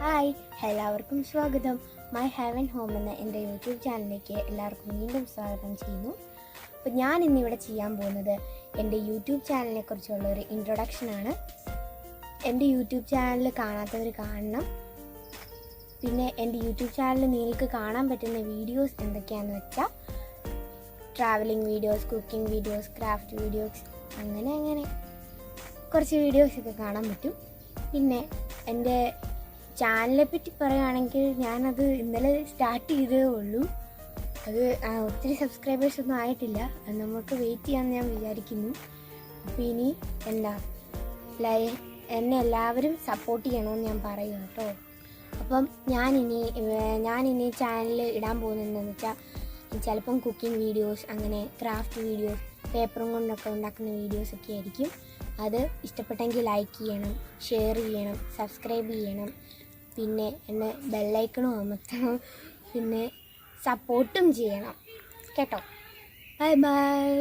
Hi, എല്ലാവർക്കും സ്വാഗതം. My heaven home എന്ന എൻ്റെ യൂട്യൂബ് ചാനലിലേക്ക് എല്ലാവർക്കും വീണ്ടും സ്വാഗതം ചെയ്യുന്നു. അപ്പോൾ ഞാൻ ഇന്നിവിടെ ചെയ്യാൻ പോകുന്നത് എൻ്റെ യൂട്യൂബ് ചാനലിനെ കുറിച്ചുള്ള ഒരു ഇൻട്രൊഡക്ഷനാണ്. എൻ്റെ യൂട്യൂബ് ചാനൽ കാണാത്തവർ കാണണം. പിന്നെ എൻ്റെ യൂട്യൂബ് ചാനലിൽ നിങ്ങൾക്ക് കാണാൻ പറ്റുന്ന വീഡിയോസ് എന്തൊക്കെയാണെന്ന് വെച്ചാൽ travelling videos, cooking videos, craft videos, അങ്ങനെ കുറച്ച് വീഡിയോസൊക്കെ കാണാൻ പറ്റും. പിന്നെ എൻ്റെ ചാനലിനെ പറ്റി പറയുകയാണെങ്കിൽ ഞാനത് ഇന്നലെ സ്റ്റാർട്ട് ചെയ്തേ ഉള്ളൂ. അത് ഒത്തിരി സബ്സ്ക്രൈബേഴ്സൊന്നും ആയിട്ടില്ല. അത് നമുക്ക് വെയിറ്റ് ചെയ്യാമെന്ന് ഞാൻ വിചാരിക്കുന്നു. അപ്പോൾ ഇനി എന്നെ എല്ലാവരും സപ്പോർട്ട് ചെയ്യണമെന്ന് ഞാൻ പറയും കേട്ടോ. അപ്പം ഞാനിനി ചാനലിൽ ഇടാൻ പോകുന്നതെന്ന് വെച്ചാൽ ചിലപ്പം കുക്കിംഗ് വീഡിയോസ്, അങ്ങനെ ക്രാഫ്റ്റ് വീഡിയോസ്, പേപ്പറും കൊണ്ടൊക്കെ ഉണ്ടാക്കുന്ന വീഡിയോസൊക്കെ ആയിരിക്കും. അത് ഇഷ്ടപ്പെട്ടെങ്കിൽ ലൈക്ക് ചെയ്യണം, ഷെയർ ചെയ്യണം, സബ്സ്ക്രൈബ് ചെയ്യണം. പിന്നെ എന്നെ ബെല്ലൈക്കണും അമർത്തണം. പിന്നെ സപ്പോർട്ടും ചെയ്യണം കേട്ടോ. Bye bye.